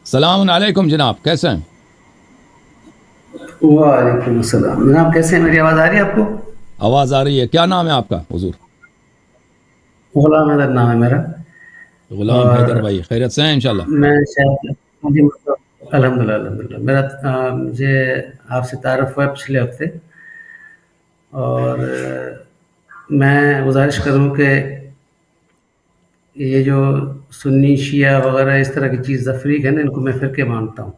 السلام علیکم جناب، کیسے ہیں؟ وعلیکم السلام جناب، کیسے ہیں؟ میری آواز آ رہی ہے آپ کو؟ آواز آ رہی ہے؟ کیا نام ہے آپ کا حضور؟ غلام حیدر نام ہے میرا۔ غلام اور حیدر بھائی، خیریت سے ہیں انشاءاللہ؟ میں شاید الحمد للہ میرا مجھے آپ سے تعارف ہوا پچھلے ہفتے، اور میں گزارش کروں کہ یہ جو سنی شیعہ وغیرہ اس طرح کی چیز تفریق ہے نا، ان کو میں فرقے مانتا ہوں۔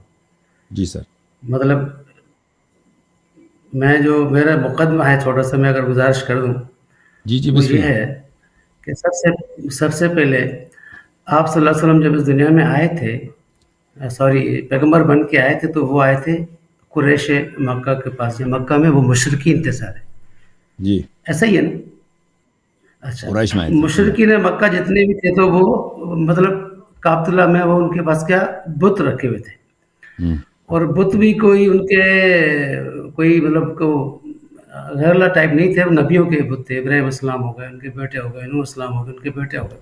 جی سر۔ مطلب میں جو میرا مقدمہ ہے چھوٹا سا، میں اگر گزارش کر دوں، جی جی، وہ بسم یہ اللہ۔ ہے کہ سب سے پہلے آپ صلی اللہ علیہ وسلم جب اس دنیا میں آئے تھے، سوری پیغمبر بن کے آئے تھے، تو وہ آئے تھے قریش مکہ کے پاس، یا مکہ میں وہ مشرکین تھے سارے، جی، ایسا ہی ہے نا؟ اچھا، قریش میں آئے تھے جی۔ مشرکین مکہ جتنے بھی تھے تو وہ مطلب کعبۃ اللہ میں وہ ان کے پاس کیا بت رکھے ہوئے تھے، ہوں، اور بت بھی کوئی ان کے کوئی مطلب کو غیر اللہ ٹائپ نہیں تھے، وہ نبیوں کے بت تھے۔ ابراہیم السلام ہو گئے ان کے بیٹے، ہو گئے نوح السلام ہو گئے ان کے بیٹے، ہو گئے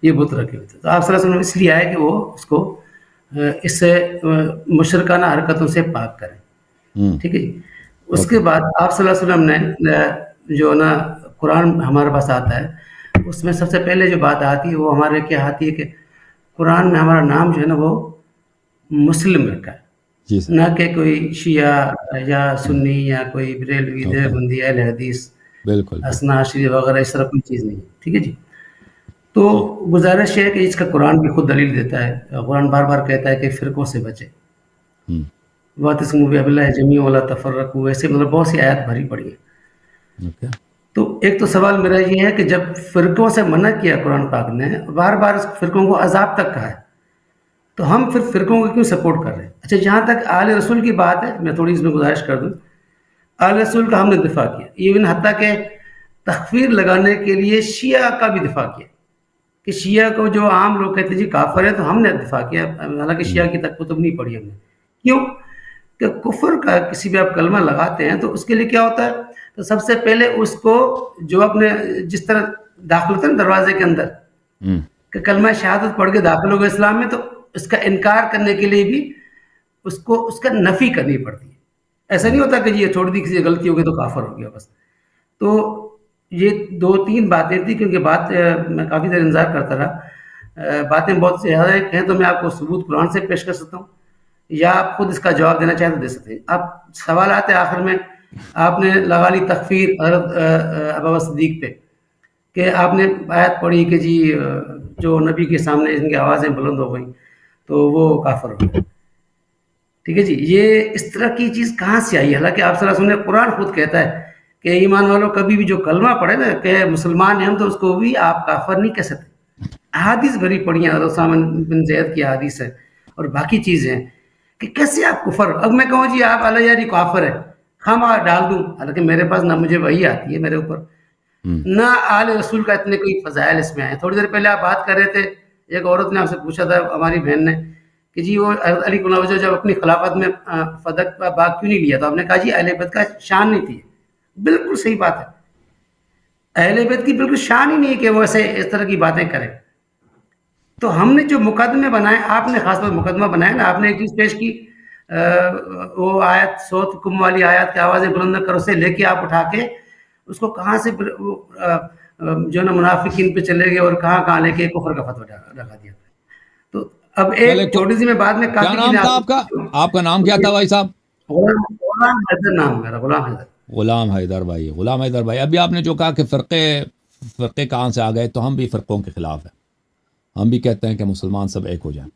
یہ بت رکھے ہوئے تھے۔ تو آپ صلی اللہ علیہ وسلم اس لیے آئے کہ وہ اس کو اس سے مشرکانہ حرکتوں سے پاک کریں، ہوں، ٹھیک ہے جی۔ اس اوکے۔ کے بعد آپ صلی اللہ علیہ وسلم نے جو نا قرآن ہمارے پاس آتا ہے، اس میں سب سے پہلے جو بات آتی ہے وہ ہمارے کیا آتی ہے کہ قرآن میں ہمارا نام جو ہے نا وہ مسلم رکھا ہے، جی سر۔ نہ کہ کوئی شیعہ یا سنی یا کوئی بریلوی اوکے، دیوبندی اہل حدیث بالکل بالکل۔ اسنا عشری وغیرہ اس طرح کوئی چیز نہیں ہے، ٹھیک ہے جی۔ تو گزارش یہ ہے کہ اس کا قرآن بھی خود دلیل دیتا ہے، قرآن بار بار کہتا ہے کہ فرقوں سے بچے، ہوں، واعتصموا بحبل اللہ جمیعا ولا تفرقوا، ایسے مطلب بہت سی آیات بھری پڑی ہے۔ اوکے۔ تو ایک تو سوال میرا یہ ہے کہ جب فرقوں سے منع کیا قرآن پاک نے، بار بار اس فرقوں کو عذاب تک کہا ہے، تو ہم پھر فرقوں کو کیوں سپورٹ کر رہے ہیں؟ اچھا، جہاں تک آل رسول کی بات ہے، میں تھوڑی اس میں گزارش کر دوں، آل رسول کا ہم نے دفاع کیا، ایون حتیٰ کہ تخفیر لگانے کے لیے شیعہ کا بھی دفاع کیا، کہ شیعہ کو جو عام لوگ کہتے ہیں جی کافر ہے، تو ہم نے دفاع کیا، حالانکہ ہوں، شیعہ کی تک کتب نہیں پڑھی ہم نے۔ کیوں کہ کفر کا کسی بھی آپ کلمہ لگاتے ہیں تو اس کے لیے کیا ہوتا ہے، تو سب سے پہلے اس کو جو اپنے جس طرح داخل ہوتا ہے نا دروازے کے اندر، ہوں، کہ کلمہ شہادت پڑھ کے داخل ہو گئے اسلام میں، تو اس کا انکار کرنے کے لیے بھی اس کو اس کا نفی کرنی پڑتی ہے۔ ایسا نہیں ہوتا کہ جی یہ چھوڑ دی، کسی غلطی ہو گئی تو کافر ہو گیا بس۔ تو یہ دو تین باتیں تھیں، کیونکہ بات میں کافی دیر انتظار کرتا رہا، باتیں بہت زیادہ ہیں، تو میں آپ کو ثبوت قرآن سے پیش کر سکتا ہوں، یا آپ خود اس کا جواب دینا چاہیں تو دے سکتے ہیں۔ آپ سوال آتے آخر میں، آپ نے لگا لی تکفیر حضرت ابو بکر صدیق پہ، کہ آپ نے آیت پڑھی کہ جی جو نبی کے سامنے ان کی آوازیں بلند ہو گئیں تو وہ کافر ہو گئے، ٹھیک ہے جی۔ یہ اس طرح کی چیز کہاں سے آئی؟ حالانکہ آپ صلی اللہ علیہ وسلم نے قرآن خود کہتا ہے کہ ایمان والوں کبھی بھی جو کلمہ پڑھے نا کہ مسلمان ہیں ہم، تو اس کو بھی آپ کافر نہیں کہہ سکتے۔ احادیث بھری پڑی ہیں، حضرت اسامہ بن زید کی احادیث ہے اور باقی چیزیں ہیں، کہ کیسے آپ کفر، اب میں کہوں جی آپ اللہ یاری کافر ہے، ہم ڈال دوں، حالانکہ میرے پاس نہ مجھے وہی آتی ہے میرے اوپر، ہوں، نہ آل رسول کا اتنے کوئی فضائل اس میں آئے۔ تھوڑی دیر پہلے آپ بات کر رہے تھے، ایک عورت نے آپ سے پوچھا تھا، ہماری بہن نے، کہ جی وہ حضرت علی کو نوجہ جب اپنی خلافت میں فدق کا باغ کیوں نہیں لیا؟ تو آپ نے کہا جی اہل بیت کا شان نہیں تھی۔ بالکل صحیح بات ہے، اہل بیت کی بالکل شان ہی نہیں ہے کہ وہ ایسے اس طرح کی باتیں کریں۔ تو ہم نے جو مقدمے بنائے، آپ نے خاص طور مقدمہ بنایا نا، آپ نے ایک چیز پیش کی، وہ آیت صوت کم والی آیت کی آوازیں بلند نہ کرو سے لے کے آپ اٹھا کے اس کو کہاں سے جو نا منافقین پہ چلے گئے اور کہاں کہاں لے کے کفر کا فتویٰ لگا دیا۔ تو اب چلے ایک چھوٹی سی میں بعد میں کیا کافی نام چیزیں تھا آپ کا؟ آپ کا نام کیا تھا بھائی صاحب؟ غلام حیدر نام ہے میرا، غلام حیدر۔ غلام حیدر بھائی، غلام حیدر بھائی، ابھی آپ نے جو کہا کہ فرقے کہاں سے آ گئے، تو ہم بھی فرقوں کے خلاف ہیں۔ ہم بھی کہتے ہیں کہ مسلمان سب ایک ہو جائیں،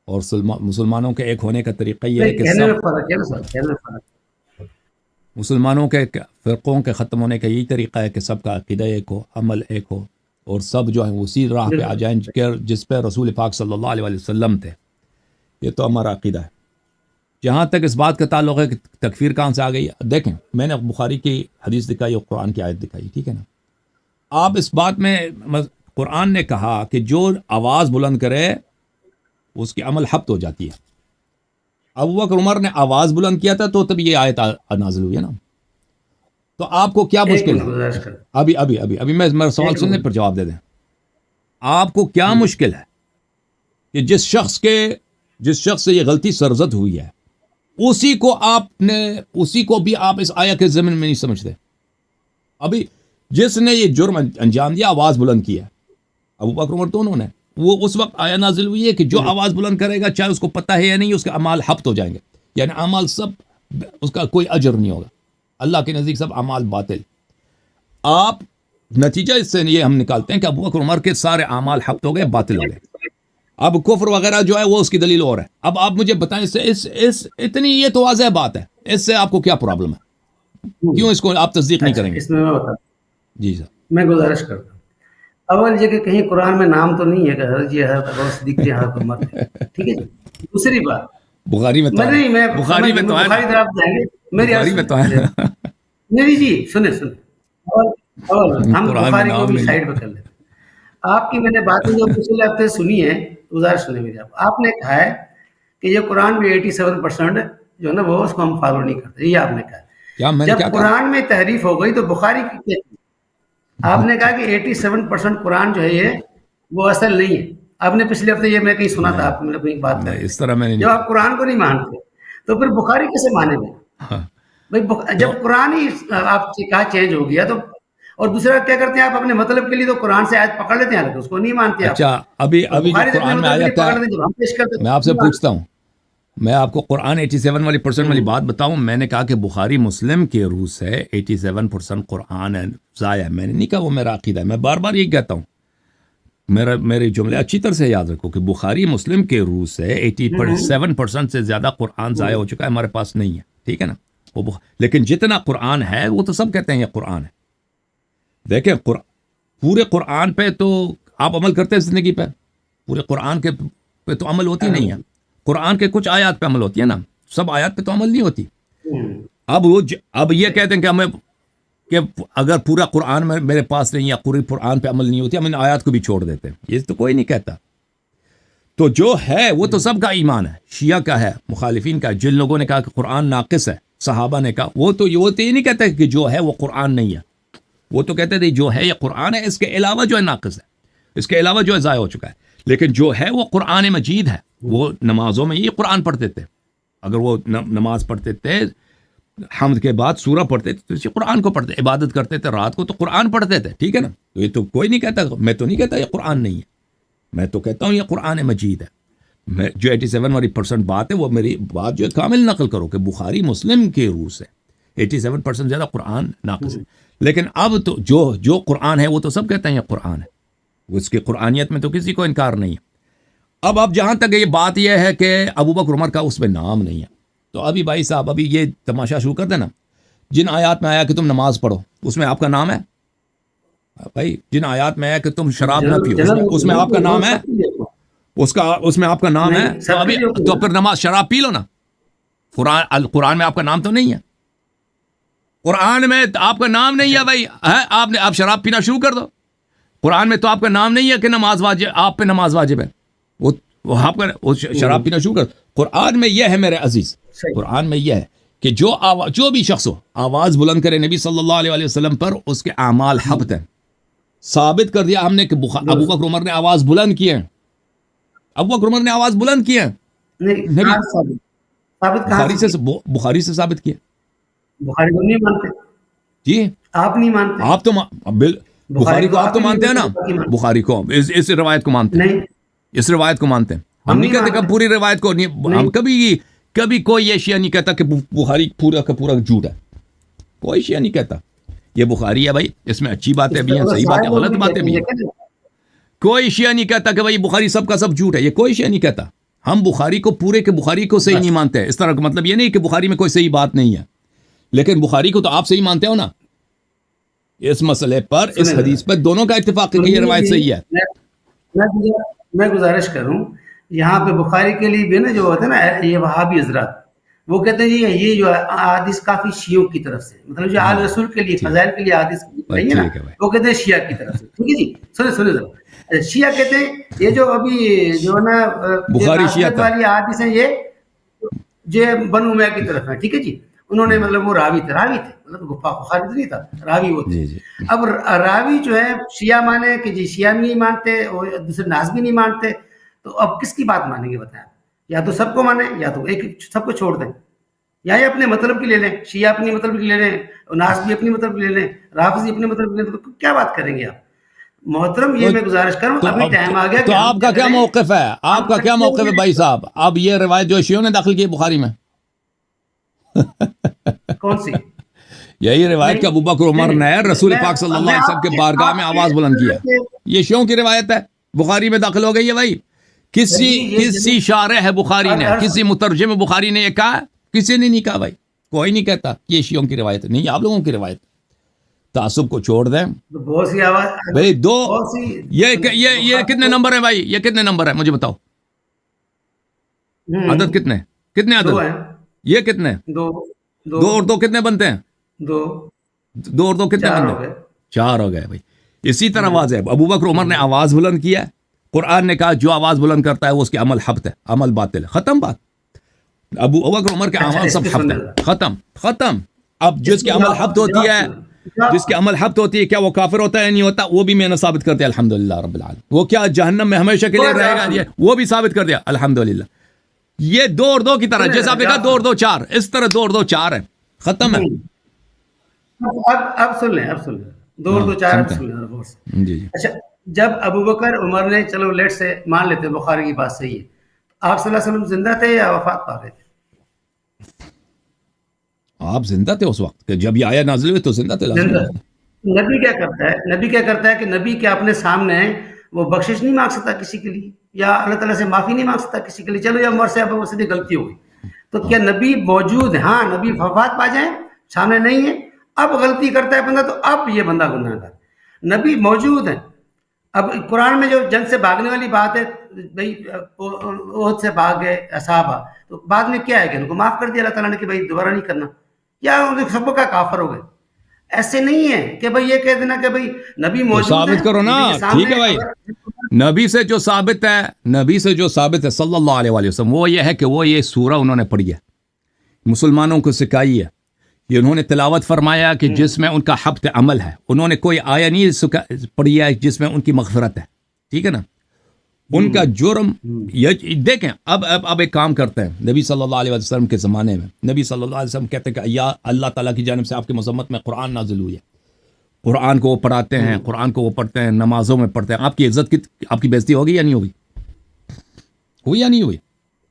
اور مسلمانوں کے ایک ہونے کا طریقہ یہ ہے کہ کہنے سب میں فرق ہے نا سر، کہنے میں فرق ہے۔ مسلمانوں کے فرقوں کے ختم ہونے کا یہی طریقہ ہے کہ سب کا عقیدہ ایک ہو، عمل ایک ہو، اور سب جو ہیں اسی راہ پہ آ جائیں جس پہ رسول پاک صلی اللہ علیہ وسلم تھے۔ یہ تو ہمارا عقیدہ ہے۔ جہاں تک اس بات کا تعلق ہے کہ تکفیر کہاں سے آ گئی، دیکھیں میں نے بخاری کی حدیث دکھائی اور قرآن کی آیت دکھائی، ٹھیک ہے نا؟ آپ اس بات میں قرآن نے کہا کہ جو آواز بلند کرے اس کی عمل حبط ہو جاتی ہے۔ ابو بکر عمر نے آواز بلند کیا تھا تو تب یہ آیت نازل ہوئی ہے نا۔ تو آپ کو کیا ایک مشکل منٹ ہے؟ گزارش کر، ابھی میں میرا سوال ایک سننے منٹ پر جواب دے دیں۔ آپ کو کیا مشکل ہے کہ جس شخص کے جس شخص سے یہ غلطی سرزد ہوئی ہے اسی کو بھی آپ اس آیا کے ضمن میں نہیں سمجھتے. ابھی جس نے یہ جرم انجام دیا آواز بلند کی ہے ابو بکر عمر دونوں نے, وہ اس وقت آیا نازل ہوئی ہے کہ جو آواز بلند کرے گا چاہے اس کو پتہ ہے یا نہیں اس کے اعمال حبط ہو جائیں گے, یعنی اعمال سب اس کا کوئی اجر نہیں ہوگا اللہ کے نزدیک, سب اعمال باطل. آپ نتیجہ اس سے یہ ہم نکالتے ہیں کہ ابو بکر عمر کے سارے اعمال حبط ہو گئے, باطل ہو گئے. اب کفر وغیرہ جو ہے وہ اس کی دلیل اور ہے. اب آپ مجھے بتائیں اس اتنی یہ تو واضح بات ہے, اس سے آپ کو کیا پرابلم ہے, کیوں اس کو آپ تصدیق نہیں کریں گے؟ اس میں میں بتا جی سر, میں گزارش کرتا ہوں. اول یہ کہ کہیں قرآن میں نام تو نہیں ہے کہ حضرت جی حضرت ابو صدیق تھے حضرت عمر تھے, ٹھیک ہے جی. دوسری بات بخاری میں تو نہیں, میں بخاری میں تو ہے, بخاری طرف جائیں گے, میری بخاری میں تو ہے. نہیں جی سنیں ہم بخاری کو بھی سائڈ پہ کر لیتے. آپ کی میں نے باتیں جو پچھلے ہفتے سنی ہے, گزارش سنیں میری. آپ نے کہا ہے کہ یہ قرآن میں 87% جو ہے نا وہ اس کو ہم فالو نہیں کرتے, یہ آپ نے کہا. جب قرآن میں تحریف ہو گئی تو بخاری کی آپ نے کہا کہ 87% قرآن جو ہے یہ وہ اصل نہیں ہے. آپ نے پچھلے ہفتے یہ میں کہیں سنا تھا, آپ نے بات کر اس طرح میں نے جب آپ قرآن کو نہیں مانتے تو پھر بخاری کیسے مانیں گے بھائی؟ جب قرآن ہی آپ سے کہا چینج ہو گیا تو, اور دوسرا کیا کرتے ہیں آپ اپنے مطلب کے لیے تو قرآن سے آیت پکڑ لیتے ہیں, اس کو نہیں مانتے. اچھا ابھی جو قرآن میں آیت ہے میں آپ سے پوچھتا ہوں, میں آپ کو قرآن 87% والی بات بتاؤں. میں نے کہا کہ بخاری مسلم کے روح سے 87% قرآن ہے ضائع. میں نے نہیں کہا وہ میرا عقیدہ ہے, میں بار بار یہ کہتا ہوں, میرے جملے اچھی طرح سے یاد رکھو کہ بخاری مسلم کے روح سے 87% سے زیادہ قرآن ضائع ہو چکا ہے, ہمارے پاس نہیں ہے, ٹھیک ہے نا. لیکن جتنا قرآن ہے وہ تو سب کہتے ہیں یہ قرآن ہے. دیکھیں پورے قرآن پہ تو آپ عمل کرتے ہیں زندگی پہ, پورے قرآن کے پہ تو عمل ہوتی نہیں ہے. قرآن کے کچھ آیات پہ عمل ہوتی ہے نا, سب آیات پہ تو عمل نہیں ہوتی. اب یہ کہتے ہیں کہ اگر پورا قرآن میرے پاس نہیں یا پورے قرآن پہ عمل نہیں ہوتی, ہم ان آیات کو بھی چھوڑ دیتے ہیں. یہ تو کوئی نہیں کہتا. تو جو ہے وہ تو سب کا ایمان ہے, شیعہ کا ہے, مخالفین کا. جن لوگوں نے کہا کہ قرآن ناقص ہے, صحابہ نے کہا, وہ تو یہ نہیں کہتے کہ جو ہے وہ قرآن نہیں ہے. وہ تو کہتے تھے جو ہے یہ قرآن ہے, اس کے علاوہ جو ہے ناقص ہے, اس کے علاوہ جو ہے ضائع ہو چکا ہے. لیکن جو ہے وہ قرآن مجید ہے. وہ نمازوں میں یہ قرآن پڑھتے تھے, اگر وہ نماز پڑھتے تھے حمد کے بعد سورہ پڑھتے تھے تو اسی قرآن کو پڑھتے, عبادت کرتے تھے رات کو تو قرآن پڑھتے تھے, ٹھیک ہے نا. تو یہ تو کوئی نہیں کہتا, میں تو نہیں کہتا یہ قرآن نہیں ہے, میں تو کہتا ہوں یہ قرآن مجید ہے. میں جو 87% بات ہے وہ میری بات جو ہے کامل نقل کرو کہ بخاری مسلم کے روح سے 87% زیادہ قرآن ناقص ہے. لیکن اب تو جو قرآن ہے وہ تو سب کہتے ہیں یہ قرآن ہے, اس کی قرآنیت میں تو کسی کو انکار نہیں ہے. اب جہاں تک یہ بات یہ ہے کہ ابو بکر عمر کا اس میں نام نہیں ہے, تو ابھی بھائی صاحب ابھی یہ تماشا شروع کر دینا. جن آیات میں آیا کہ تم نماز پڑھو اس میں آپ کا نام ہے بھائی. جن آیات میں آیا کہ تم شراب نہ پیو اس میں آپ کا نام ہے, اس میں آپ کا نام ہے. تو ابھی تو پھر نماز شراب پی لو نا. قرآن میں آپ کا نام تو نہیں ہے, قرآن میں آپ کا نام نہیں ہے بھائی. آپ شراب پینا شروع کر دو. قرآن میں تو آپ کا نام نہیں ہے کہ نماز واجب, آپ پہ نماز واجب ہے. وہ آپ کا شراب پینا شروع کر. قرآن میں یہ ہے میرے عزیز, قرآن میں یہ ہے کہ جو بھی شخص ہو آواز بلند کرے نبی صلی اللہ علیہ وسلم پر, اس کے اعمال حبط ہیں. ثابت کر دیا ہم نے کہ ابو بکر عمر نے آواز بلند کی ہے, ابو بکر عمر نے آواز بلند کی ہے. بخاری سے ثابت کیا. بخاری کو نہیں مانتے جی, آپ نہیں مانتے. آپ تو بخاری کو آپ تو مانتے ہیں نا, بخاری کو اس روایت کو مانتے ہیں, اس روایت کو مانتے ہیں. ہم نہیں کہتے کہ پوری روایت کو نہیں, ہم کبھی کوئی یہ شیعہ نہیں کہتا کہ بخاری پورا کا پورا جھوٹ ہے. کوئی شیعہ نہیں کہتا یہ بخاری ہے بھائی, اس میں اچھی باتیں بھی ہیں, صحیح باتیں, غلط باتیں بھی ہیں. کوئی شیعہ نہیں کہتا کہ بھائی بخاری سب کا سب جھوٹ ہے, یہ کوئی شیعہ نہیں کہتا. ہم بخاری کو پورے کے بخاری کو صحیح نہیں مانتے. اس طرح کا مطلب یہ نہیں کہ بخاری میں کوئی صحیح بات نہیں ہے, لیکن بخاری کو تو آپ صحیح مانتے ہو نا. اس مسئلے پر, اس حدیث پر دونوں کا اتفاق ہے کہ یہ روایت صحیح ہے. میں گزارش کروں یہاں پہ بخاری کے لیے بھی نا جو ہوتا ہے نا یہ وہابی حضرات, وہ کہتے ہیں یہ جو حدیث کافی شیعوں کی طرف سے, مطلب جو آل رسول کے لیے فضائل کے لیے حدیث نہیں ہے نا, وہ کہتے ہیں شیعہ کی طرف سے. ٹھیک ہے جی, سنیں ذرا. شیعہ کہتے ہیں یہ جو ابھی جو ہے نا بخاری شیعہ والی حدیث ہیں یہ بنو امیہ کی طرف ہے. ٹھیک ہے جی, انہوں نے مطلب وہ راوی تھے, مطلب بخاری نہیں تھا, راوی وہ تھے. اب راوی جو ہے شیعہ مانے کہ جی شیعہ نہیں مانتے اور دوسرے ناس بھی نہیں مانتے, تو اب کس کی بات مانیں گے بتائیں. یا تو سب کو مانیں یا تو ایک سب کو چھوڑ دیں، یا یہ اپنے مطلب کی لے لیں، شیعہ اپنی مطلب کی لے لیں، ناس بھی اپنی مطلب کی لے لیں، رافضی اپنے مطلب کی لے لیں، تو کیا بات کریں گے آپ؟ محترم یہ میں گزارش کروں، ابھی ٹائم آ گیا تو آپ کا کیا موقف ہے؟ آپ کا کیا موقف ہے بھائی صاحب؟ اب یہ روایت جو شیعوں نے داخل کی بخاری میں، کون سی؟ یہی روایت کہ ابوبکر عمر نے رسول پاک صلی اللہ علیہ وسلم کے بارگاہ میں آواز بلند کیا، یہ شیعوں کی روایت ہے، بخاری میں داخل ہو گئی ہے بھائی. کسی شارح ہے بخاری نے، کسی مترجم بخاری نے یہ کہا؟ کسی نے نہیں کہا بھائی، کوئی نہیں کہتا یہ شیعوں کی روایت نہیں، آپ لوگوں کی روایت. تعصب کو چھوڑ دیں بہت سی آواز بھائی. یہ کتنے نمبر ہیں بھائی؟ یہ کتنے نمبر ہیں مجھے بتاؤ، عدد کتنے عدد؟ یہ کتنے؟ دو اور دو کتنے بنتے ہیں؟ دو اور دو کتنے بنتے ہیں؟ 4 ہو گئے بھائی. اسی طرح واضح ہے، ابوبکر عمر نے آواز بلند کیا ہے، قرآن نے کہا جو آواز بلند کرتا ہے وہ اس کے عمل حبط ہے، عمل باطل ہے، ختم بات. ابوبکر عمر کے اعمال سب حبط ہے، ختم. اب جس کی عمل حبط ہوتی ہے، جس کی عمل حبط ہوتی ہے، کیا وہ کافر ہوتا ہے؟ نہیں ہوتا، وہ بھی میں نے ثابت کر دیا الحمدللہ رب العالمین. وہ کیا جہنم میں ہمیشہ کے لیے رہے گا؟ وہ بھی ثابت کر دیا الحمدللہ. یہ 2 اور 2 کی طرح، جیسے آپ نے کہا 2 اور 2 4، اس طرح 2 اور 2 4 ہے، ختم ہے. اب سن لیں 2 اور 2 4 سن لیں. جی اچھا، جب ابوبکر عمر نے، چلو لیٹ سے مان لیتے ہیں بخاری کی بات صحیح ہے، آپ صلی اللہ علیہ وسلم زندہ تھے یا وفات پا گئے تھے؟ آپ زندہ تھے اس وقت کہ جب یہ آیا نازل ہوئی تو زندہ تھے. نبی کیا کرتا ہے کہ نبی کے اپنے سامنے وہ بخشش نہیں مانگ سکتا کسی کے لیے، یا اللہ تعالیٰ سے معافی نہیں مانگ سکتا کسی کے لیے. چلو یا عمر سے اب سے غلطی ہو گئی، تو کیا نبی موجود ہے؟ ہاں، نبی وفات پا جائیں، سامنے نہیں ہے، اب غلطی کرتا ہے بندہ، تو اب یہ بندہ گناہ گار. نبی موجود ہے. اب قرآن میں جو جنگ سے بھاگنے والی بات ہے، بھائی احد سے بھاگ گئے صحابہ، تو بعد میں کیا ہے کہ ان کو معاف کر دیا اللہ تعالیٰ نے کہ بھائی دوبارہ نہیں کرنا، یا سب کا کافر ہو گئے. ایسے نہیں ہے کہ بھائی یہ کہہ دینا کہ بھائی نبی موجود ہے، ثابت کرو نا. ٹھیک ہے بھائی، نبی سے جو ثابت ہے صلی اللہ علیہ وسلم، وہ یہ ہے کہ وہ یہ سورہ انہوں نے پڑھی ہے، مسلمانوں کو سکھائی ہے، یہ انہوں نے تلاوت فرمایا کہ جس میں ان کا حبط عمل ہے. انہوں نے کوئی آیا نہیں پڑھی ہے جس میں ان کی مغفرت ہے. ٹھیک ہے نا؟ ان کا جرم دیکھیں. اب ایک کام کرتے ہیں، نبی صلی اللہ علیہ وسلم کے زمانے میں نبی صلی اللہ علیہ وسلم کہتے ہیں کہ یا اللہ تعالیٰ کی جانب سے آپ کی مذمت میں قرآن نازل ہوئی ہے، قرآن کو وہ پڑھاتے ہیں، قرآن کو وہ پڑھتے ہیں، نمازوں میں پڑھتے ہیں. آپ کی عزت آپ کی بےزتی ہوگی یا نہیں ہوئی یا نہیں ہوئی؟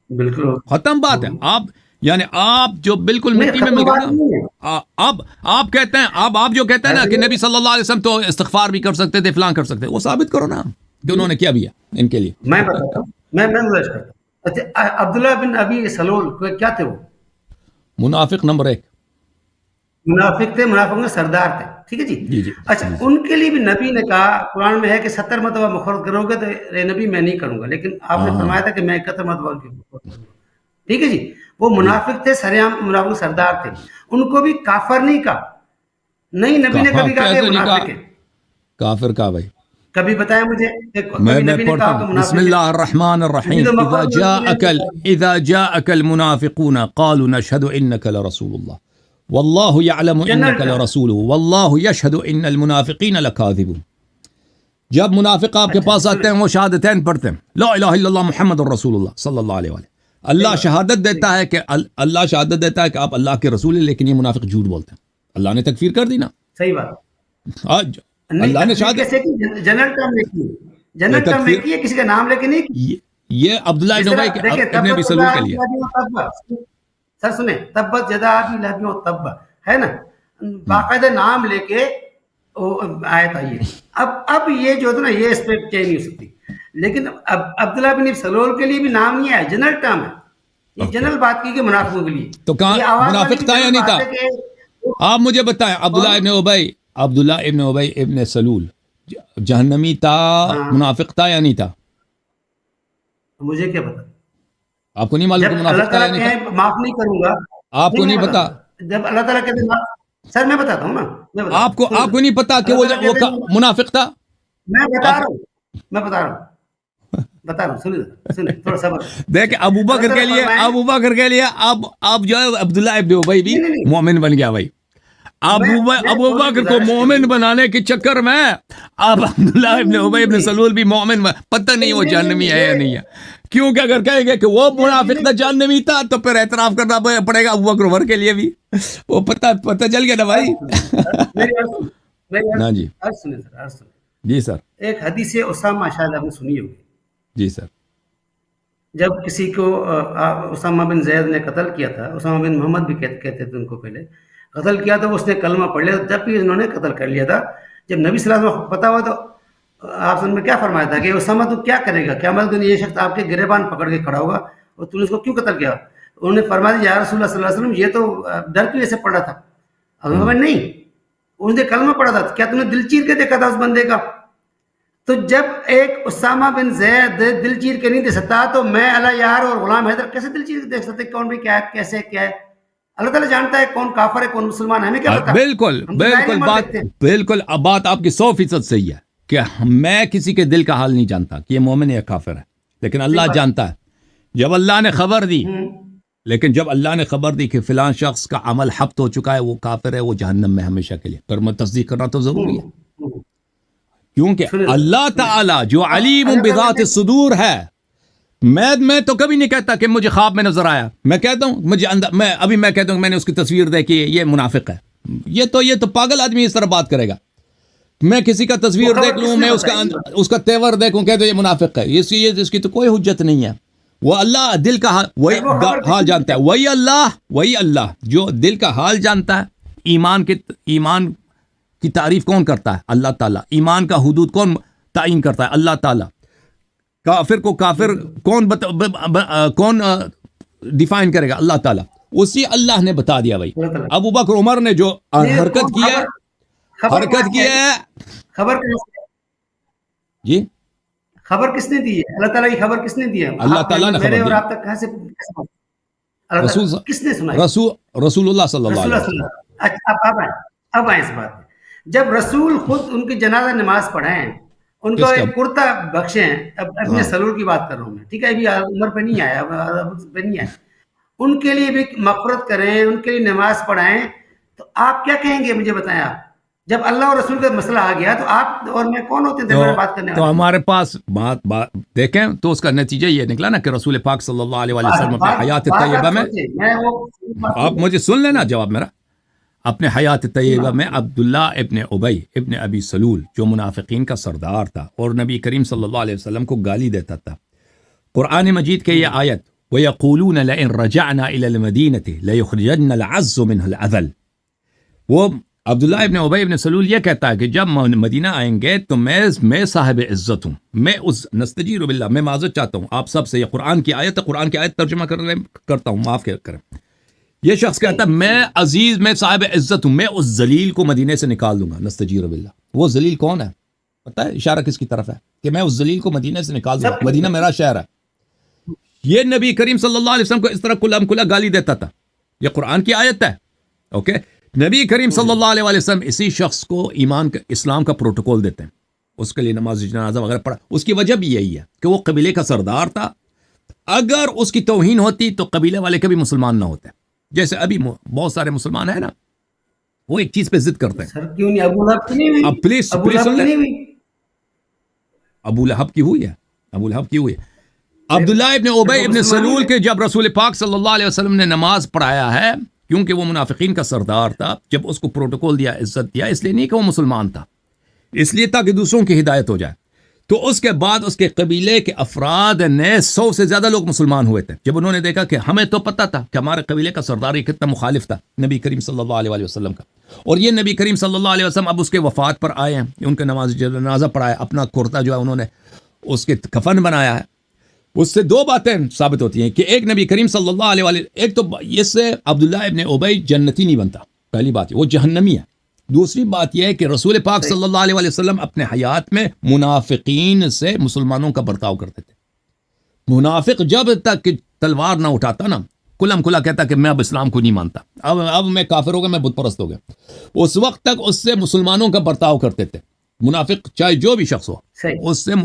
بالکل ختم بات ہے. آپ جو بالکل مٹی میں مل گئے نا. اب آپ کہتے ہیں، آپ جو کہتے ہیں نا کہ نبی صلی اللہ علیہ وسلم تو استغفار بھی کر سکتے تھے، فلان کر سکتے، وہ ثابت کرو نا کہ انہوں نے کیا بھی ہے ان کے لیے. میں بتاتا ہوں، میں گزارش کرتا ہوں. عبداللہ بن ابی سلول کیا تھے؟ وہ منافق نمبر 1 منافق تھے، منافق میں سردار تھے. ٹھیک ہے جی. اچھا، ان کے لیے بھی نبی نے کہا، قرآن میں ہے کہ 70 مرتبہ مخالفت کرو گے تو اے نبی میں نہیں کروں گا، لیکن آپ نے فرمایا تھا کہ میں 71 مرتبہ کروں گا. ٹھیک ہے جی. وہ منافق تھے، سریعام منافق سردار تھے، ان کو بھی کافر نہیں کہا. نہیں، نبی نے کبھی کہا کہ منافق ہے. کافر کہا بھائی؟ کبھی بتایا مجھے؟ میں پڑھتا ہوں، بسم اللہ الرحمن الرحیم. اذا جاءك المنافقون قالوا نشهد انك لرسول الله والله يعلم انك لرسوله والله يشهد ان المنافقين لكاذبون. جب منافق آپ کے پاس آتے ہیں وہ شہادتین پڑھتے ہیں، لا الہ الا اللہ محمد رسول اللہ صلی اللہ علیہ وسلم. اللہ شہادت دیتا ہے کہ آپ اللہ کے رسول ہیں، لیکن یہ منافق جھوٹ بولتے ہیں. اللہ نے تکفیر کر دی نا. صحیح بات. آج اللہ نے شہادت جنرل ٹرم میں کی ہے، کسی کا نام لے کے نہیں کی. یہ عبداللہ ابن ابی سلول کے لیے. سر سنیں، تبت یدا ابی لہب وتب ہے نا، باقاعدہ نام لے کے آیت آئی ہے. اب یہ جو ہے نا، یہ اس پہ چینج نہیں ہو سکتی. لیکن اب عبداللہ بن سلول کے لیے بھی نام نہیں آیا، جنرل ٹرم ہے. یہ جنرل بات کی کہ منافقوں کے لیے. تو کہاں منافق تھا یا نہیں تھا؟ آپ مجھے بتائیں. عبداللہ ابن ابی ابن سلول جہنمی تھا، منافق تھا یا نہیں تھا؟ مجھے کیا پتا؟ آپ کو نہیں معلوم کہ منافق تھا یا نہیں تھا؟ معاف نہیں کروں گا. آپ کو نہیں پتا؟ جب اللہ تعالیٰ کہتے ہیں، سر میں بتاتا ہوں نا. آپ کو نہیں پتا کہ وہ منافق تھا؟ میں بتا رہا ہوں سنیں تھوڑا صبر. دیکھ، ابو بکر کے لیے اب جو ہے عبداللہ ابن ابی بھی مومن بن گیا بھائی. ابو بکر کو مومن بنانے کے چکر میں اب عبداللہ ابن ابی ابن سلول بھی مومن، پتہ نہیں وہ جہنمی ہے یا نہیں ہے. کیونکہ اگر کہیں گے کہ وہ منافق تھا جہنمی تھا تو پھر اعتراف کرنا پڑے گا ابو بکر عمر کے لیے بھی. وہ پتہ چل گیا نا بھائی. ہاں جی جی سر. ایک حدیث اسامہ شاید آپ نے سنی ہوگی. جی سر. جب کسی کو اسامہ بن زید نے قتل کیا تھا، اسامہ بن محمد بھی کہتے تھے ان کو، پہلے قتل کیا تو اس نے کلمہ پڑھ لیا. جب بھی انہوں نے قتل کر لیا تھا، جب نبی صلی اللہ علیہ وسلم کو پتا ہوا تو آپ نے کیا فرمایا تھا کہ اسامہ تو کیا کرے گا، قیامت دن یہ شخص آپ کے گریبان پکڑ کے کھڑا ہوگا اور تم نے اس کو کیوں قتل کیا؟ انہوں نے فرمایا یا رسول اللہ صلی اللہ علیہ وسلم یہ تو ڈر کی وجہ سے پڑھا تھا. نہیں، اس نے کلمہ پڑھا تھا. کیا تم نے دل چیر کے دیکھا تھا اس بندے کا؟ تو جب ایک اسامہ بن زید دل چیر کے نہیں دے سکتا تو میں اللہ یار اور غلام حیدر کیسے دل چیر کے دیکھ سکتے کون بھی کیا ہے کیسے کیا ہے؟ اللہ تعالیٰ جانتا ہے کون کافر ہے کون مسلمان ہے، ہمیں کیا پتا؟ بالکل بات آپ کی 100% صحیح ہے کہ میں کسی کے دل کا حال نہیں جانتا کہ یہ مومن ہے یا کافر ہے، لیکن اللہ جانتا ہے. جب اللہ نے خبر دی جب اللہ نے خبر دی کہ فلان شخص کا عمل حبط ہو چکا ہے، وہ کافر ہے، وہ جہنم میں ہمیشہ کے لیے، پھر میں تصدیق کرنا تو ضروری ہے. کیونکہ اللہ تعالی جو علیم بذات الصدور ہے. میں تو کبھی نہیں کہتا کہ مجھے خواب میں نظر آیا. میں کہتا ہوں میں کہتا ہوں کہ میں نے اس کی تصویر دیکھی ہے، یہ منافق ہے. یہ تو پاگل آدمی اس طرح بات کرے گا. میں کسی کا تصویر دیکھ لوں، میں اس کا تیور دیکھوں کہ یہ منافق ہے، اس کی تو کوئی حجت نہیں ہے. وہ اللہ دل کا حال جانتا ہے. وہی اللہ جو دل کا حال جانتا ہے. ایمان کی تعریف کون کرتا ہے؟ اللہ تعالیٰ. ایمان کا حدود کون تعین کرتا ہے؟ اللہ تعالیٰ. کافر کو کافر کون ڈیفائن کرے گا؟ اللہ تعالیٰ. اسی اللہ نے بتا دیا بھائی. ابو بکر عمر نے جو حرکت کی ہے خبر جی خبر کس نے دی ہے؟ اللہ تعالیٰ کی خبر کس نے دی ہے؟ اللہ تعالیٰ نے خبر دی. اور آپ تک کہاں سے کس نے سنائی؟ رسول اللہ صلی اللہ علیہ وسلم. اچھا اب آئیں اس بات میں. جب رسول خود ان کی جنازہ نماز پڑھائیں، ان کو ایک کرتا بخشیں، ابن سلول کی بات کر رہا ہوں میں، ٹھیک ہے، ابھی عمر پہ نہیں آیا، پہ نہیں آیا، ان کے لیے بھی مغفرت کریں، ان کے لیے نماز پڑھائیں، تو آپ کیا کہیں گے مجھے بتائیں. آپ جب اللہ اور رسول کا مسئلہ آ گیا تو آپ اور میں کون ہوتے ہیں بات کرنے والے؟ تو ہمارے پاس بات دیکھیں تو اس کا نتیجہ یہ نکلا نا کہ رسول پاک صلی اللہ علیہ وسلم اپنے حیات طیبہ میں، آپ مجھے سن لینا جواب میرا، اپنے حیات طیبہ میں عبداللہ ابن ابی ابن ابی سلول جو منافقین کا سردار تھا اور نبی کریم صلی اللہ علیہ وسلم کو گالی دیتا تھا. قرآن مجید کے یہ آیت وَيَقُولُونَ لَئِن رَجَعْنَا إِلَى الْمَدِينَةِ لَيُخْرِجَنَّ الْعَزُّ مِنْهَا الْأَذَلُ. وہ عبداللہ ابن ابی ابن سلول یہ کہتا ہے کہ جب مدینہ آئیں گے تو میں صاحب عزت ہوں، میں اس نستجیر باللہ، میں معذرت چاہتا ہوں آپ سب سے، یہ قرآن کی آیت ترجمہ کرتا ہوں، معاف کریں. یہ شخص کہتا ہے میں عزیز، میں صاحب عزت ہوں، میں اس ذلیل کو مدینے سے نکال دوں گا. نستجیر باللہ. وہ ذلیل کون ہے پتہ ہے؟ اشارہ کس کی طرف ہے کہ میں اس ذلیل کو مدینے سے نکال دوں گا، مدینہ میرا شہر ہے. یہ نبی کریم صلی اللہ علیہ وسلم کو اس طرح کھلا گالی دیتا تھا. یہ قرآن کی آیت ہے. اوکے، نبی کریم صلی اللہ علیہ وسلم اسی شخص کو اسلام کا پروٹوکول دیتے ہیں، اس کے لیے نماز جنازہ وغیرہ پڑھا. اس کی وجہ بھی یہی ہے کہ وہ قبیلے کا سردار تھا. اگر اس کی توہین ہوتی تو قبیلے والے کبھی مسلمان نہ ہوتے. جیسے ابھی بہت سارے مسلمان ہیں نا، وہ ایک چیز پہ ضد کرتے ہیں. سر کیوں نہیں ابو لہب کی نہیں ہوئی؟ اب پلیز سن لیں. ابو لہب کی ہوئی ہے. عبداللہ ابن ابی ابن سلول کے جب رسول پاک صلی اللہ علیہ وسلم نے نماز پڑھایا ہے، کیونکہ وہ منافقین کا سردار تھا، جب اس کو پروٹوکول دیا، عزت دیا، اس لیے نہیں کہ وہ مسلمان تھا، اس لیے تاکہ دوسروں کی ہدایت ہو جائے. تو اس کے بعد اس کے قبیلے کے افراد نے 100 سے زیادہ لوگ مسلمان ہوئے تھے. جب انہوں نے دیکھا کہ ہمیں تو پتہ تھا کہ ہمارے قبیلے کا سردار یہ کتنا مخالف تھا نبی کریم صلی اللہ علیہ وسلم کا، اور یہ نبی کریم صلی اللہ علیہ وسلم اب اس کے وفات پر آئے ہیں، ان کے نماز جنازہ پڑھایا، اپنا کرتا جو ہے انہوں نے اس کے کفن بنایا ہے. اس سے 2 باتیں ثابت ہوتی ہیں کہ ایک نبی کریم صلی اللہ علیہ وسلم، ایک تو اس سے عبداللہ ابن ابی جنتی نہیں بنتا، پہلی بات وہ جہنمی ہے. دوسری بات یہ ہے کہ رسول پاک صلی اللہ علیہ وسلم اپنے حیات میں منافقین سے مسلمانوں کا برتاؤ کرتے تھے. منافق جب تک تلوار نہ اٹھاتا نا، کھلا کہتا کہ میں اب اسلام کو نہیں مانتا، اب میں کافر ہو گیا، میں بت پرست ہو گیا، اس وقت تک اس سے مسلمانوں کا برتاؤ کرتے تھے. منافق چاہے جو بھی شخص ہو، اس سے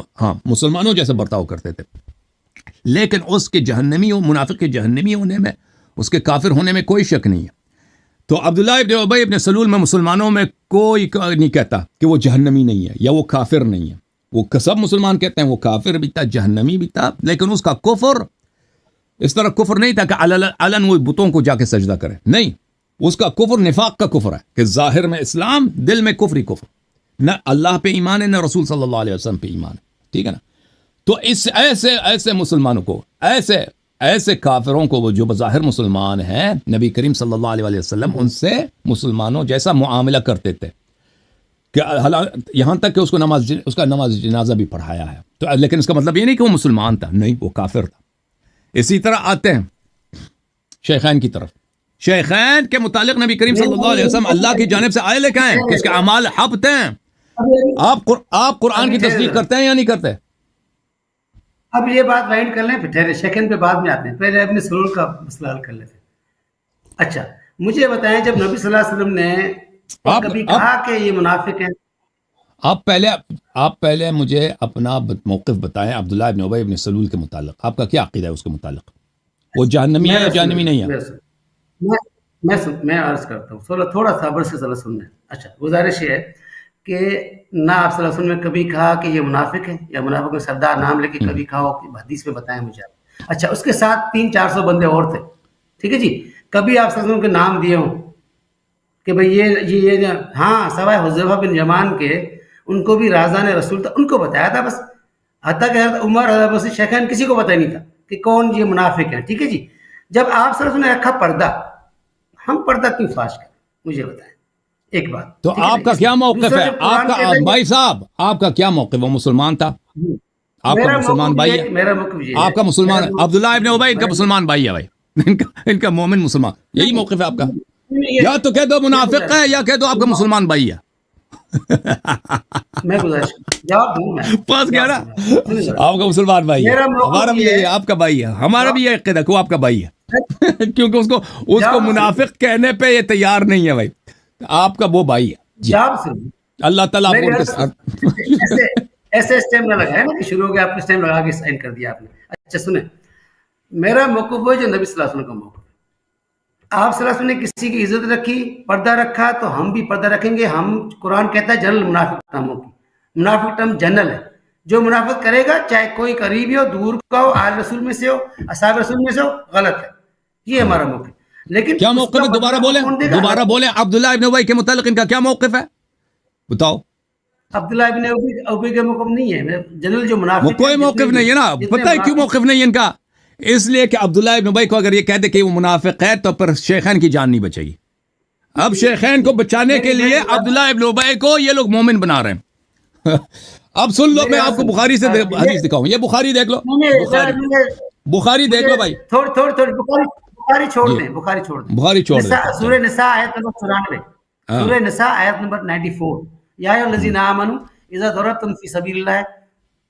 مسلمانوں جیسے برتاؤ کرتے تھے. لیکن اس کے جہنمی منافق کے جہنمی ہونے میں، اس کے کافر ہونے میں کوئی شک نہیں ہے. تو عبداللہ ابن ابی ابن سلول میں مسلمانوں میں کوئی نہیں کہتا کہ وہ جہنمی نہیں ہے یا وہ کافر نہیں ہے. وہ سب مسلمان کہتے ہیں وہ کافر بھی تھا، جہنمی بھی تھا، لیکن اس کا کفر اس طرح کفر نہیں تھا کہ علن وہ بتوں کو جا کے سجدہ کرے، نہیں، اس کا کفر نفاق کا کفر ہے کہ ظاہر میں اسلام، دل میں کفر ہی کفر، نہ اللہ پہ ایمان ہے نہ رسول صلی اللہ علیہ وسلم پہ ایمان ہے، ٹھیک ہے نا؟ تو اس ایسے مسلمانوں کو، ایسے کافروں کو، وہ جو بظاہر مسلمان ہیں، نبی کریم صلی اللہ علیہ وسلم ان سے مسلمانوں جیسا معاملہ کرتے تھے کہ یہاں تک کہ اس کا نماز جنازہ بھی پڑھایا ہے، تو لیکن اس کا مطلب یہ نہیں کہ وہ مسلمان تھا، نہیں، وہ کافر تھا۔ اسی طرح آتے ہیں شیخین کی طرف، شیخین کے متعلق نبی کریم صلی اللہ علیہ وسلم اللہ کی جانب سے آئے لے کے آئے کہ اس کے اعمال حبت ہیں۔ آپ قرآن کی تصدیق کرتے ہیں یا نہیں کرتے؟ اب یہ بات وائنڈ کر لیں، پھر ٹھہرے، سیکنڈ پہ بعد میں آتے ہیں، پہلے اپنے سرور کا مسئلہ حل کر لیتے ہیں۔ اچھا مجھے بتائیں، جب نبی صلی اللہ علیہ وسلم نے کبھی کہا کہ یہ منافق ہیں؟ آپ پہلے مجھے اپنا موقف بتائیں عبداللہ ابن ابی ابن سلول کے متعلق، آپ کا کیا عقیدہ ہے اس کے متعلق؟ وہ جہنمی ہے یا جہنمی نہیں ہے؟ میں عرض کرتا ہوں، تھوڑا صبر سے ذرا سن لیں۔ اچھا، گزارش یہ ہے کہ نہ آپ صلی اللہ علیہ وسلم نے کبھی کہا کہ یہ منافق ہے، یا منافق میں سردار نام لے کے کبھی کہا ہو کہ حدیث میں بتائیں مجھے آپ۔ اچھا، اس کے ساتھ 300-400 بندے اور تھے، ٹھیک ہے جی، کبھی آپ صلی اللہ علیہ وسلم کے نام دیے ہوں کہ بھئی یہ ہاں، سوائے حذیفہ بن یمان کے ان کو بھی رازان رسول تھا، ان کو بتایا تھا بس، حتیٰ کہ حضرت عمر، حضرت ابو بکر شیخین کسی کو پتہ نہیں تھا کہ کون یہ منافق ہیں، ٹھیک ہے جی۔ جب آپ صلی اللہ علیہ وسلم نے رکھا پردہ، ہم پردہ کیوں فاش کریں؟ مجھے بتائیں ایک بات۔ تو آپ کا کیا موقف ہے؟ آپ کا بھائی صاحب، آپ کا کیا موقف؟ وہ مسلمان تھا، آپ کا مسلمان بھائی ہے، میرا موقف یہ ہے، آپ کا مسلمان عبداللہ ابن ابی ان کا مسلمان بھائی ہے، بھائی ان کا مومن مسلمان، یہی موقف ہے آپ کا؟ یا تو کہہ دو منافق ہے یا کہہ دو آپ کا مسلمان بھائی ہے۔ میں گزارش جواب دوں، پاس گیا نا، آپ کا مسلمان بھائی ہے، ہمارا بھی یہی ہے، آپ کا بھائی ہے، ہمارا بھی یہ عقیدہ کہ وہ آپ کا بھائی ہے، کیونکہ اس کو منافق کہنے پہ یہ تیار نہیں ہے بھائی، آپ کا وہ بھائی ہے جی۔ اللہ تعالیٰ آپ کو ایسے اسٹیم نہ لگائے نا کہ شروع ہو گیا، آپ نے اسٹیم لگا کے سائن کر دیا آپ نے۔ اچھا سنیں، میرا موقف ہے جو نبی صلی اللہ علیہ وسلم کا موقف ہے۔ آپ صلی اللہ علیہ وسلم نے کسی کی عزت رکھی، پردہ رکھا، تو ہم بھی پردہ رکھیں گے۔ ہم قرآن کہتا ہے جنرل منافق ٹرم کی، منافق ٹرم جنرل ہے، جو منافق کرے گا چاہے کوئی قریبی ہو، دور کا ہو، آل رسول میں سے ہو، اصحاب رسول میں سے ہو، غلط ہے، یہ ہمارا موقف۔ لیکن کیا موقف ہے؟ دوبارہ بولیں عبداللہ ابن ابی کے متعلق ان کا کیا موقف ہے، بتاؤ۔ عبداللہ ابن ابی کا موقف نہیں ہے جنرل، جو منافق، وہ کوئی موقف نہیں ہے نا، پتہ ہے کیوں موقف نہیں ہے ان کا؟ اس لیے کہ عبداللہ ابن ابی کو اگر یہ کہہ دے کہ وہ منافق ہے تو پھر شیخین کی جان نہیں بچے گی۔ اب شیخین کو بچانے کے لیے عبداللہ ابن ابی کو یہ لوگ مومن بنا رہے ہیں۔ اب سن لو، میں آپ کو بخاری سے حدیث دکھاؤں، یہ بخاری دیکھ لو، بخاری دیکھ لو بھائی، تھوڑی بخاری چھوڑ دیں، بخاری چھوڑ دیں۔ سورہ نساء آیت نمبر 94، سورہ نساء آیت نمبر 94، یا ایھا الذین آمنوا اذا ضربتم فی سبیل اللہ،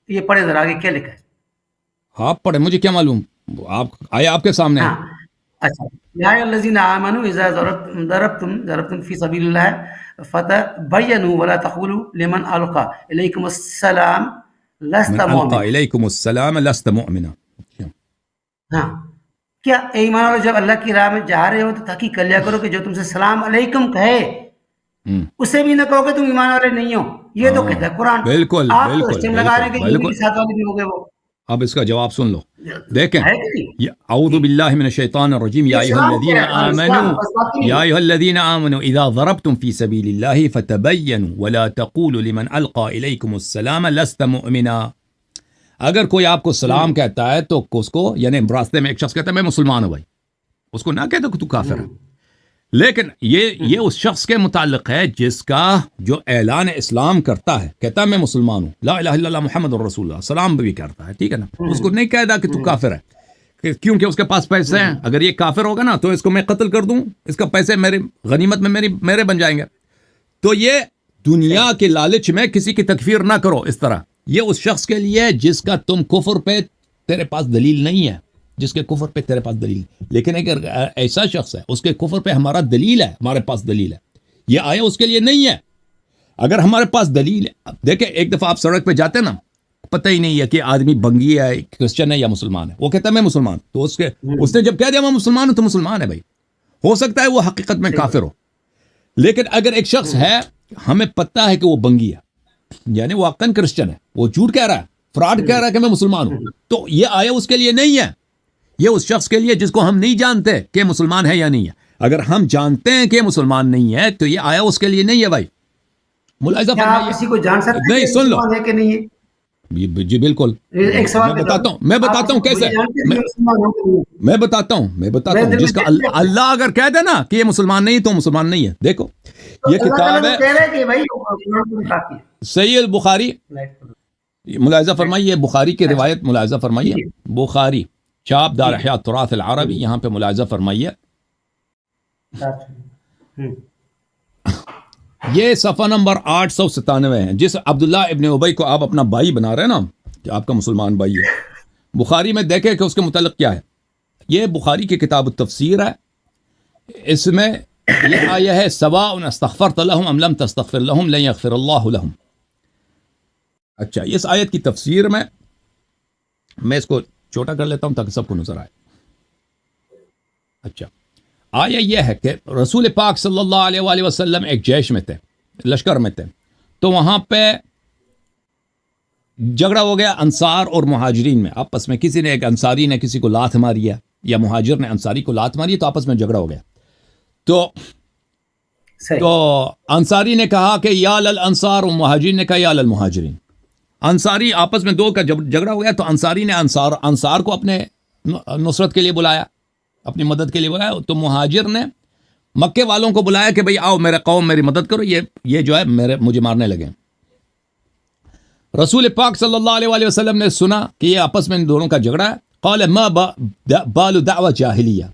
یہ پڑھیں ذرا آگے کیا لکھا ہے۔ آپ پڑھیں، مجھے کیا معلوم، آیا آپ کے سامنے ہے۔ اچھا، یا ایھا الذین آمنوا اذا ضربتم فی سبیل اللہ فتبینوا ولا تقولوا لمن القى الیکم السلام لست مؤمنا، الیکم السلام لست مؤمنا۔ ہاں، کیا ایمان والو جب اللہ کی راہ میں جا رہے ہو تو تحقیق کر لیا کرو کہ جو تم سے سلام علیکم کہے اسے بھی نہ کہو کہ تم ایمان والے نہیں ہو، یہ تو کہتا ہے قرآن۔ بالکل آپ تو اسٹیم لگا رہے ہیں کہ ساتھ والے بھی ہو گئے وہ۔ اب اس کا جواب سن لو، دیکھیں، اعوذ باللہ من الشیطان الرجیم، یا ایھا الذین آمنوا اذا ضربتم فی سبیل اللہ فتبینوا ولا تقولوا لمن القى الیکم السلام لست مؤمنا۔ اگر کوئی آپ کو سلام کہتا ہے تو اس کو، یعنی راستے میں ایک شخص کہتا ہے میں مسلمان ہوں بھائی، اس کو نہ کہتا کہ تو کافر ہے، لیکن یہ اس شخص کے متعلق ہے جس کا جو اعلان اسلام کرتا ہے، کہتا ہے میں مسلمان ہوں، لا الہ الا اللہ محمد رسول اللہ، سلام بھی کرتا ہے، ٹھیک ہے نا، اس کو نہیں کہتا کہ تو کافر ہے، کیونکہ اس کے پاس پیسے ہیں، اگر یہ کافر ہوگا نا تو اس کو میں قتل کر دوں، اس کا پیسے میرے غنیمت میں میرے بن جائیں گے۔ تو یہ دنیا کے لالچ میں کسی کی تکفیر نہ کرو اس طرح، یہ اس شخص کے لیے جس کا تم کفر پہ تیرے پاس دلیل نہیں ہے، جس کے کفر پہ تیرے پاس دلیل، لیکن اگر ایسا شخص ہے اس کے کفر پہ ہمارا دلیل ہے، ہمارے پاس دلیل ہے، یہ آیا اس کے لیے نہیں ہے۔ اگر ہمارے پاس دلیل ہے، دیکھیں ایک دفعہ آپ سڑک پہ جاتے نا، پتہ ہی نہیں ہے کہ آدمی بنگی ہے، کرسچن ہے یا مسلمان ہے، وہ کہتا ہے میں مسلمان، تو اس نے جب کہہ دیا میں مسلمان ہوں تو مسلمان ہے بھائی، ہو سکتا ہے وہ حقیقت میں کافر ہو، لیکن اگر ایک شخص ہے ہمیں پتہ ہے کہ وہ بنگی ہے، یعنی وہ واقعاً کرسچن ہے, وہ جھوٹ کہہ رہا ہے, فراڈ کہہ رہا ہے کہ میں مسلمان ہوں, تو یہ آیا اس کے لیے نہیں ہے, یہ اس شخص کے لیے جس کو ہم نہیں جانتے کہ مسلمان ہے یا نہیں ہے. اگر ہم جانتے ہیں کہ مسلمان نہیں ہے تو یہ آیا اس کے لیے نہیں ہے بھائی. ملاحظہ کیا آپ فرمائیے. کسی کو جان سکتے نہیں, ہیں سن لو, مسلمان ہے کہ نہیں ہے؟ جی بالکل, ایک سوال میں بتاتا ہوں کیسے, میں بتاتا ہوں جس کا اللہ اگر کہہ دے نا کہ یہ مسلمان نہیں تو مسلمان نہیں ہے. دیکھو یہ کتاب ہے صحیح البخاری, ملاحظہ فرمائیے بخاری کی روایت, ملاحظہ فرمائیے بخاری چاپ دار احیاء التراث العربی, یہاں پہ ملاحظہ فرمائیے یہ صفحہ نمبر 897 ہے. جس عبداللہ ابن ابی کو آپ اپنا بھائی بنا رہے ہیں نا کہ آپ کا مسلمان بھائی ہے, بخاری میں دیکھیں کہ اس کے متعلق کیا ہے. یہ بخاری کی کتاب التفسیر ہے, اس میں یہ آیا ہے سواء استغفرت لهم ام لم تستغفر لهم لن يغفر الله لهم. اچھا, اس آیت کی تفسیر میں اس کو چھوٹا کر لیتا ہوں تاکہ سب کو نظر آئے. اچھا, آیا یہ ہے کہ رسول پاک صلی اللہ علیہ وآلہ وسلم ایک جیش میں تھے, لشکر میں تھے, تو وہاں پہ جھگڑا ہو گیا انصار اور مہاجرین میں آپس میں. کسی نے, ایک انصاری نے کسی کو لات ماری ہے یا مہاجر نے انصاری کو لات ماری ہے, تو آپس میں جھگڑا ہو گیا. تو انصاری نے کہا کہ یا للانصار, اور مہاجرین نے کہا یا للمہاجرین. انصاری آپس میں دو کا جھگڑا ہو گیا, تو انصاری نے انصار کو اپنے نصرت کے لیے بلایا, اپنی مدد کے لیے بلایا. تو مہاجر نے مکے والوں کو بلایا کہ بھئی آؤ میرے قوم میری مدد کرو, یہ جو ہے مجھے مارنے لگے. رسول پاک صلی اللہ علیہ وآلہ وسلم نے سنا کہ یہ آپس میں ان دونوں کا جھگڑا ہے. قال ما بال دعوى جاہلیہ,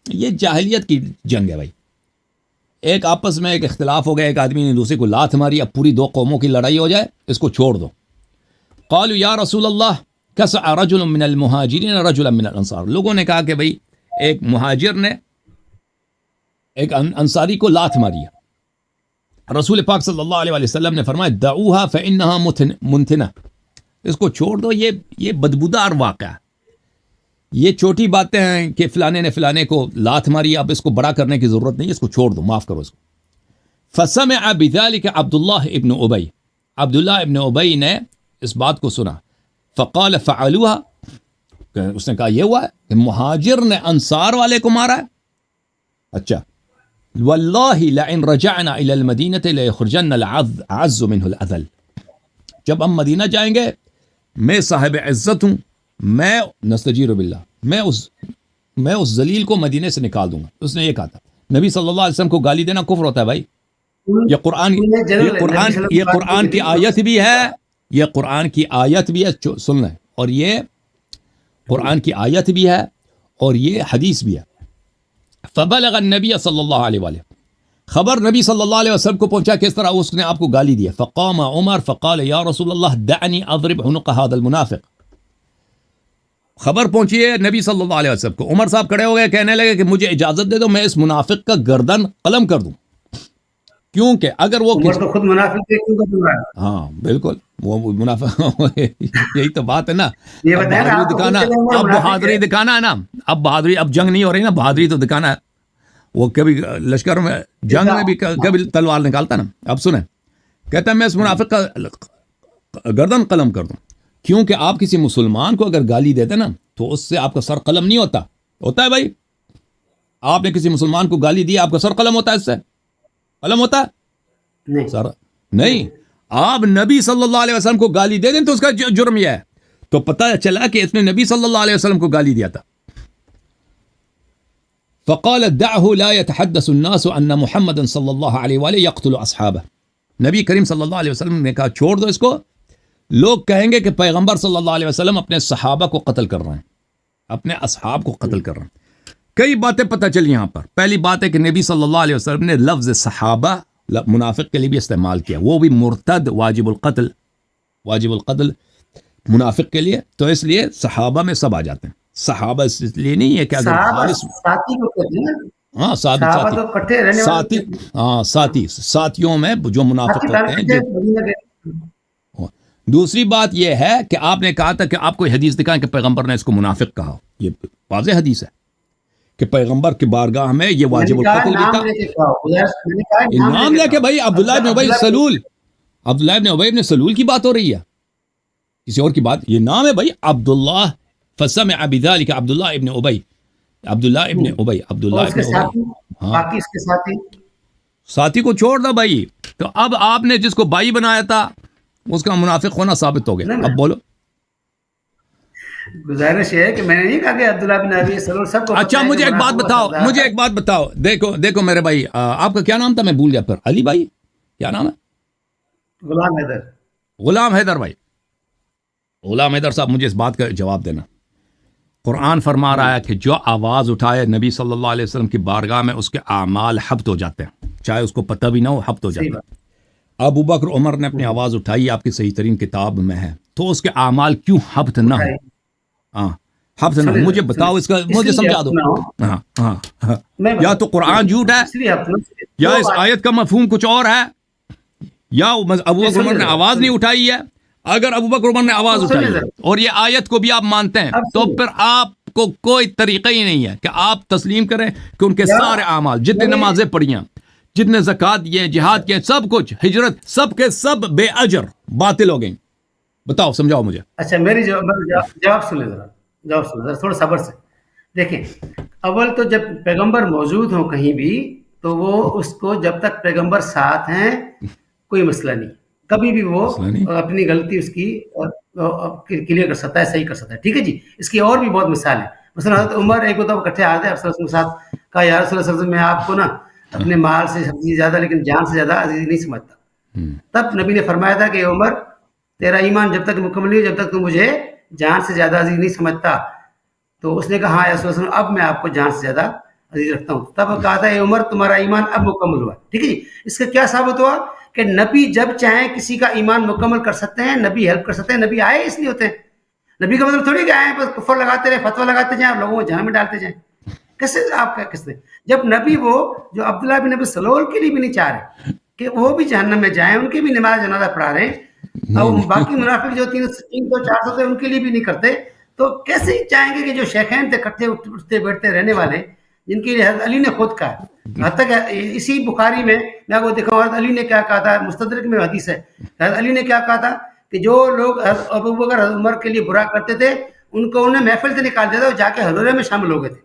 یہ جاہلیت کی جنگ ہے بھائی. ایک آپس میں ایک اختلاف ہو گیا, ایک آدمی نے دوسرے کو لات ماری, اب پوری دو قوموں کی لڑائی ہو جائے, اس کو چھوڑ دو. قالوا یا رسول اللہ کسع رجل من المہاجرین رجلا من الانصار. لوگوں نے کہا کہ بھئی ایک مہاجر نے ایک انصاری کو لات ماری ہے. رسول پاک صلی اللہ علیہ وسلم نے فرمایا دعوها فانها منتنہ, اس کو چھوڑ دو, یہ بدبودار واقعہ, یہ چھوٹی باتیں ہیں کہ فلانے نے فلانے کو لات ماری, اب اس کو بڑا کرنے کی ضرورت نہیں, اس کو چھوڑ دو, معاف کرو اس کو. فسمع بذلك عبداللہ ابن ابی, عبداللہ ابن ابی نے اس بات کو سنا. فقال فعلوها, اس نے کہا یہ ہوا ہے کہ مہاجر نے انصار والے کو مارا ہے. اچھا, واللہ لئن رجعنا الى المدینة لیخرجن العز منه الاذل. جب ہم مدینہ جائیں گے, میں صاحب عزت ہوں, میں نستجیر باللہ, میں اس ذلیل کو مدینے سے نکال دوں گا. اس نے یہ کہا تھا. نبی صلی اللہ علیہ وسلم کو گالی دینا کفر ہوتا ہے بھائی. یہ قرآن کی آیت بھی ہے, یہ قرآن کی آیت بھی ہے, سن لیں, اور یہ قرآن کی آیت بھی ہے اور یہ حدیث بھی ہے. فبلغ النبی صلی اللہ علیہ وآلہ, خبر نبی صلی اللہ علیہ وسلم کو پہنچا کس طرح اس نے آپ کو گالی دیا. فقام عمر فقال یا رسول اللہ دعنی اضرب عنق هذا المنافق. خبر پہنچی ہے نبی صلی اللہ علیہ وسلم کو, عمر صاحب کھڑے ہو گئے, کہنے لگے کہ مجھے اجازت دے دو میں اس منافق کا گردن قلم کر دوں, کیونکہ اگر وہ تو خود منافق ہے, کیوں کر رہا ہے؟ ہاں بالکل, وہ منافق یہی تو بات ہے نا. یہ بہادری دکھانا, اب بہادری دکھانا ہے نا, اب بہادری, اب جنگ نہیں ہو رہی نا, بہادری تو دکھانا ہے. وہ کبھی لشکر میں جنگ میں بھی کبھی تلوار نکالتا نا. اب سنیں, کہتا ہے میں اس منافق کا گردن قلم کر دوں, کیونکہ آپ کسی مسلمان کو اگر گالی دیتے نا تو اس سے آپ کا سر قلم نہیں ہوتا. ہوتا ہے بھائی, آپ نے کسی مسلمان کو گالی دی, آپ کا سر قلم ہوتا ہے, اس سے قلم ہوتا ہے سر نہیں. آپ نبی صلی اللہ علیہ وسلم کو گالی دے دیں تو اس کا جرم یہ ہے. تو پتہ چلا کہ اس نے نبی صلی اللہ علیہ وسلم کو گالی دیا تھا. فقال دعه لا يتحدث الناس ان محمد صلی اللہ علیہ وآلہ يقتل اصحابه. نبی کریم صلی اللہ علیہ وسلم نے کہا چھوڑ دو اس کو, لوگ کہیں گے کہ پیغمبر صلی اللہ علیہ وسلم اپنے صحابہ کو قتل کر رہے ہیں, اپنے اصحاب کو قتل کر رہے ہیں. کئی باتیں پتہ چلی یہاں پر. پہلی بات ہے کہ نبی صلی اللہ علیہ وسلم نے لفظ صحابہ منافق کے لیے بھی استعمال کیا, وہ بھی مرتد واجب القتل منافق کے لیے. تو اس لیے صحابہ میں سب آ جاتے ہیں. صحابہ اس لیے نہیں ہے کہ اگر ساتھیوں میں جو منافق ہوتے ہیں. دوسری بات یہ ہے کہ آپ نے کہا تھا کہ آپ کوئی حدیث دکھائیں کہ پیغمبر نے اس کو منافق کہا. یہ واضح حدیث ہے کہ پیغمبر کی بارگاہ میں یہ واجب القتل بھی تھا. نام لے کے بھائی, عبداللہ بن ابی سلول, عبداللہ ابن ابی ابن سلول کی بات ہو رہی ہے، کسی اور کی بات؟ یہ نام ہے بھائی عبداللہ، فسمع بذلك عبداللہ ابن ابی، عبداللہ ابن ابی، عبداللہ اور اس ابن کے ابی. ساتھی، ہاں باقی اس کے ساتھی ساتھی کو چھوڑ دو بھائی. تو اب آپ نے جس کو بھائی بنایا تھا اس کا منافق ہونا ثابت ہو گیا. نہیں، اب بولو. گزارش یہ ہے کہ میں نے نہیں کہا کہ عبداللہ بن ابی سلول سب کو پتہ اچھا ہے کہ مجھے ایک بات منافق و بتاؤ، سردار مجھے تھا۔ ایک بات بتاؤ، دیکھو میرے بھائی، آپ کا کیا نام تھا؟ میں بھول گیا. پھر علی بھائی کیا نام ہے؟ غلام حیدر۔ غلام حیدر بھائی. غلام حیدر صاحب مجھے اس بات کا جواب دینا. قرآن فرما رہا ہے کہ جو آواز اٹھائے نبی صلی اللہ علیہ وسلم کی بارگاہ میں اس کے اعمال حبط ہو جاتے ہیں، چاہے اس کو پتہ بھی نہ ہو، حبط ہو صحیح جاتے بات۔ ہیں. ابو بکر عمر نے اپنی آواز اٹھائی، آپ کی صحیح ترین کتاب میں ہے، تو اس کے اعمال کیوں حبط نہ ہو؟ اٹھائی۔ ہاں حبط نہ ہو. سنیں مجھے ذرا، بتاؤ، اس کا اس مجھے لیے سمجھا آپ دو. سناؤ، ہاں ہاں ہاں. میں یا بتاتا تو ہوں، قرآن جھوٹ ہے، اس لیے آپ یا دو اس بات آیت کا مفہوم کچھ اور ہے، یا ابو یہ بکر عمر سنیں نے ذرا، آواز نہیں سنیں، اٹھائی ہے. اگر ابو بکر عمر نے آواز اب سنیں اٹھائی ہے ذرا، اور یہ آیت کو بھی آپ مانتے ہیں، اب تو سنیں، پھر آپ کو کوئی طریقہ ہی نہیں ہے کہ آپ تسلیم کریں کہ ان کے یا سارے اعمال، جتنے میری نمازیں پڑھی ہیں، جتنے زکوٰۃ دیے، جہاد کیے، سب کچھ، ہجرت، سب کے سب بے اجر باطل ہو گئیں. بتاؤ، سمجھاؤ مجھے. اچھا میری جواب سنیں ذرا، جواب سنیں ذرا، تھوڑا صبر سے دیکھیں۔ اول تو جب پیغمبر موجود ہوں کہیں بھی تو وہ اس کو جب تک پیغمبر ساتھ ہیں کوئی مسئلہ نہیں، کبھی بھی وہ مسئلہ نہیں. اپنی غلطی اس کی کلیئر کر سکتا ہے، صحیح کر سکتا ہے، ٹھیک ہے جی۔ اس کی اور بھی بہت مثال ہے، مثلا حضرت عمر ایک دفعہ اکٹھے آتے ہیں افسر کے ساتھ، کہا یا رسول اللہ صلی اللہ علیہ وسلم، میں آپ کو نا اپنے مال سے سبزی زیادہ لیکن جان سے زیادہ عزیز نہیں سمجھتا۔ تب نبی نے فرمایا تھا کہ عمر تیرا ایمان جب تک مکمل نہیں، جب تک تو مجھے جان سے زیادہ عزیز نہیں سمجھتا۔ تو اس نے کہا ہاں یا رسول اللہ، اب میں آپ کو جان سے زیادہ عزیز رکھتا ہوں۔ تب کہا تھا اے عمر تمہارا ایمان اب مکمل ہوا، ٹھیک ہے جی۔ اس کا کیا ثابت ہوا کہ نبی جب چاہیں کسی کا ایمان مکمل کر سکتے ہیں، نبی ہیلپ کر سکتے ہیں، نبی آئے اس لیے ہوتے ہیں۔ نبی کا مطلب تھوڑی کہ آئے بس کفر لگاتے رہے، فتویٰ لگاتے جائیں اور لوگوں کو جہنم میں ڈالتے جائیں۔ کیسے آپ کا کس نے، جب نبی وہ جو عبداللہ بن ابی سلول کے لیے بھی نہیں چاہ رہے کہ وہ بھی جہنم میں جائیں، ان کی بھی نماز جنازہ پڑھا رہے ہیں، اور باقی منافق جو 300-400 تھے ان کے لیے بھی نہیں کرتے، تو کیسے ہی چاہیں گے کہ جو شیخین تھے کٹھے اٹھتے بیٹھتے رہنے والے، جن کے لیے حضرت علی نے خود کہا، حتیٰ کہ اسی بخاری میں آپ کو دکھاؤں حضرت علی نے کیا کہا تھا، مستدرک میں حدیث ہے، حضرت علی نے کیا کہا تھا کہ جو لوگ حضرت ابو بکر حضرت عمر کے لیے برا کرتے تھے ان کو انہیں محفل سے نکال دیتا، وہ جا کے حضورے میں شامل ہو گئے تھے،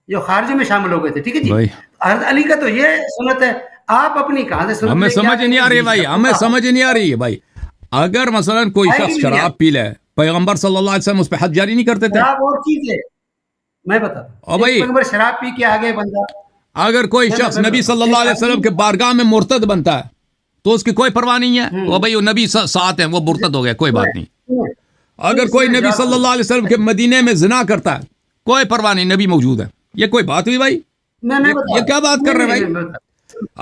جو خارجی میں شامل ہو گئے تھے، ٹھیک ہے جی۔ بھائی حضرت علی کا تو یہ سنت ہے، آپ اپنی کہاں سے سنت ہمیں لے کے سمجھ نہیں آ رہی ہے بھائی، ہمیں سمجھ نہیں آ رہی ہے بھائی. اگر مثلا کوئی آئے گی شخص بھی نہیں شراب پی لے، پیغمبر صلی اللہ علیہ وسلم اس پہ حد جاری نہیں کرتے تھے؟ شراب اور چیز ہے، میں بتاتا اور ہوں، ایک بھائی پیغمبر شراب پی کے آگے بندہ، اگر کوئی شخص نبی صلی اللہ علیہ وسلم کے بارگاہ میں مرتد بنتا ہے تو اس کی کوئی پرواہ نہیں ہے، وہ بھائی وہ نبی ساتھ ہیں، وہ مرتد ہو گیا، کوئی بات نہیں. اگر کوئی نبی صلی اللہ علیہ وسلم کے مدینے میں زنا کرتا ہے، کوئی پرواہ نہیں، نبی موجود ہے. یہ کوئی بات ہوئی بھائی؟ یہ کیا بات کر رہے ہیں بھائی؟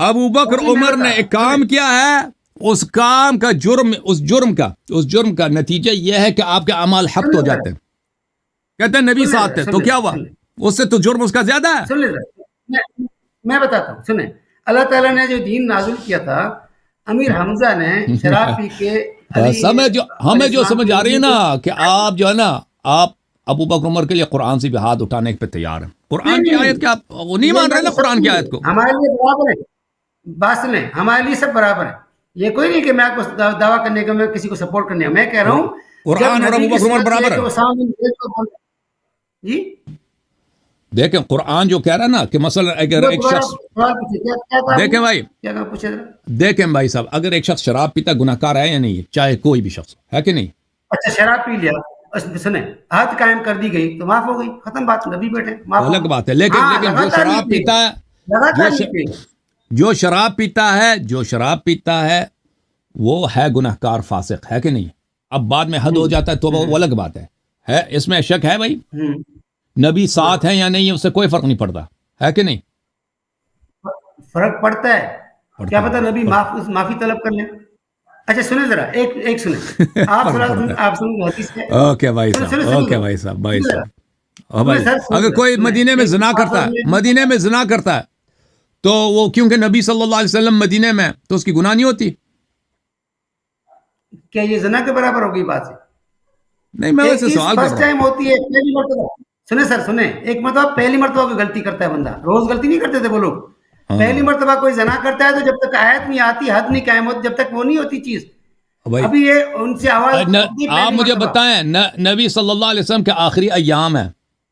ابو بکر عمر نے ایک کام کیا ہے، اس کام کا اس جرم کا نتیجہ یہ ہے کہ آپ کے اعمال حبط ہو جاتے ہیں. کہتے ہیں نبی ساتھ تھے، تو کیا ہوا؟ اس سے تو جرم اس کا زیادہ ہے. سن لیں، میں بتاتا ہوں، سنیں، اللہ تعالیٰ نے جو دین نازل کیا تھا، امیر حمزہ نے شراب پی کے ہمیں جو سمجھ آ رہی ہے نا کہ آپ جو ہے نا، آپ ابو بکر عمر کے لیے قرآن سے بھی ہاتھ اٹھانے پہ تیار ہیں. قرآن کی آیت کیا وہ نہیں مان رہے نا؟ قرآن کی آیت کو ہمارے لیے برابر ہے، بات سنیں، ہمارے لیے سب برابر ہے. یہ کوئی نہیں کہ میں آپ کو دعویٰ کرنے کا، میں کسی کو سپورٹ کرنے کا، میں کہہ رہا ہوں قرآن اور ابو بکر عمر برابر ہے. جی دیکھیں قرآن جو کہہ رہا ہے نا کہ مثلا اگر ایک شخص، دیکھیں بھائی، دیکھیں بھائی صاحب، اگر ایک شخص شراب پیتا گناہ کار ہے یا نہیں ہے، چاہے کوئی بھی شخص ہے کہ نہیں؟ اچھا شراب پی لیا، سنیں، حد قائم کر دی گئی تو معاف ہو گئی، ختم بات، نبی بیٹھے معاف، الگ بات ہے. لیکن جو شراب پیتا ہے، جو شراب پیتا ہے وہ ہے گناہ کار، فاسق ہے کہ نہیں؟ اب بعد میں حد ہو جاتا ہے تو وہ الگ بات ہے. اس میں شک ہے بھائی؟ نبی ساتھ ہیں یا نہیں، اس سے کوئی فرق نہیں پڑتا، ہے کہ نہیں؟ فرق پڑتا ہے، کیا پتہ نبی معافی طلب کر لیں. اچھا سنیں ذرا، ایک سنیں آپ سنیں حدیث ہے. اوکے بھائی صاحب. اگر کوئی مدینے میں زنا کرتا ہے تو وہ کیونکہ نبی صلی اللہ علیہ وسلم مدینے میں، تو اس کی گناہ نہیں ہوتی؟ کیا یہ زنا کے برابر ہوگی بات ہے؟ نہیں، میں ویسے سوال کر رہا ہوں. فرسٹ ٹائم ہوتی ہے، پہلی مرتبہ، سنیں سر سنیں، ایک مرتبہ پہلی مرتبہ کوئی غلطی کرتا ہے بندہ، روز غلطی نہیں کرتے تھے وہ لوگ، پہلی مرتبہ کوئی زنا کرتا ہے تو جب تک آیت نہیں آتی، حد نہیں قائم ہوتی، جب تک وہ نہیں ہوتی چیز. بھائی ابھی یہ ان سے آواز آپ مجھے بتائیں نبی صلی اللہ علیہ وسلم کے آخری ایام ہے،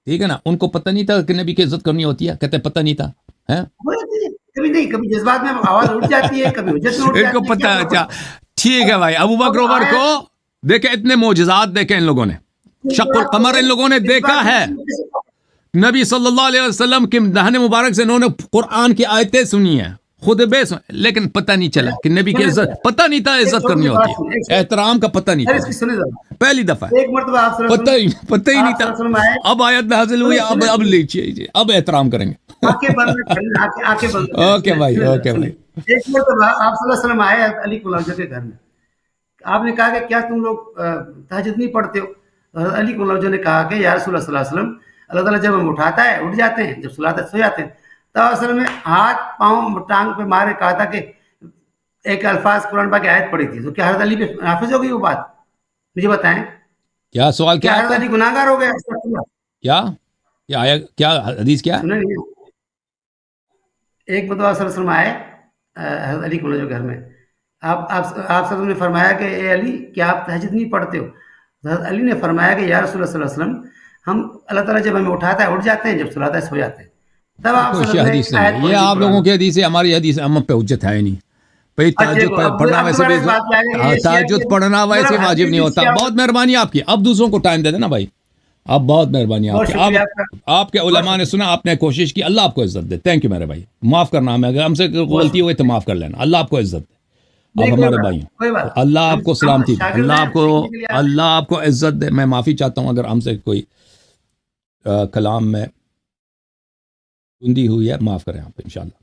ٹھیک ہے نا، ان کو پتہ نہیں تھا کہ نبی کی عزت کرنی ہوتی ہے؟ کہتے پتہ نہیں تھا. کبھی نہیں، کبھی جذبات میں آواز اٹھ جاتی ہے، کبھی حجت میں اٹھ ان جاتی کو ہے. پتہ ہے. اچھا ٹھیک ہے بھائی. ابو بکر عمر کو دیکھیں، اتنے معجزات دیکھے ان لوگوں نے، شق القمر ان لوگوں نے دیکھا ہے. نبی صلی اللہ علیہ وسلم کے دہن مبارک سے انہوں نے قرآن کی آیتیں سنی ہیں، خطبے سن، لیکن پتہ نہیں چلا کہ نبی کی عزت، پتہ نہیں تھا عزت کرنی ہوتی ہے، احترام کا پتہ نہیں چلا. پہلی دفعہ ایک مرتبہ آپ صلی اللہ علیہ وسلم پتہ ہی نہیں تھا. اب آیت نازل ہوئی، اب لیجیے، اب احترام کریں گے. آنکھیں بند، آنکھیں بند. اوکے بھائی، اوکے بھائی. ایک مرتبہ آپ صلی اللہ علیہ وسلم آئے علی کو لوجہ کے گھر میں. آپ نے کہا کہ کیا تم لوگ تہجد نہیں پڑھتے ہو؟ علی کو لوجہ نے کہا کہ یا رسول اللہ صلی اللہ علیہ وسلم، اللہ تعالیٰ جب ہم اٹھاتا ہے اٹھ جاتے ہیں، جب سلاتا ہے سو جاتے ہیں. تو اصل میں ہاتھ پاؤں ٹانگ پہ مارے کہا تھا کہ ایک الفاظ قرآن پاک کی آیت پڑھی تھی. تو کیا حضرت علی پہ نافذ ہو گئی وہ بات؟ مجھے بتائیں. کیا سوال کیا حضرت علی گناہگار ہو گئے؟ کیا حدیث کیا؟ ایک مرتبہ صلی اللہ علیہ وسلم آئے حضرت علی کو جو گھر میں، آپ صلی اللہ علیہ وسلم نے فرمایا کہ اے علی کیا آپ تہجد نہیں پڑھتے ہو؟ حضرت علی نے فرمایا کہ یا رسول اللہ صلی اللہ علیہ وسلم، ہم اللہ تعالیٰ جب ہمیں اٹھاتا ہے اٹھ جاتے ہیں، جب سلاتا ہے سو جاتے ہیں. تب آپ حدیث نہیں، یہ آپ لوگوں کی حدیث ہے، ہماری حدیث ہم پہ حجت ہے ہی نہیں. تہجد پڑھنا ویسے بھی، تہجد پڑھنا ویسے واجب نہیں ہوتا. بہت مہربانی آپ کی. اب دوسروں کو ٹائم دے دینا بھائی، اب بہت مہربانی آپ کی. آپ کے علماء نے سنا، آپ نے کوشش کی، اللہ آپ کو عزت دے. تھینک یو میرے بھائی. معاف کرنا ہمیں، اگر ہم سے غلطی ہوئی تو معاف کر لینا. اللہ آپ کو عزت دے. آپ ہمارے بھائی ہیں، اللہ آپ کو سلامتی دے، اللہ آپ کو عزت دے. میں معافی چاہتا ہوں اگر ہم سے کوئی کلام میں گندی ہوئی ہے، معاف کریں آپ انشاءاللہ.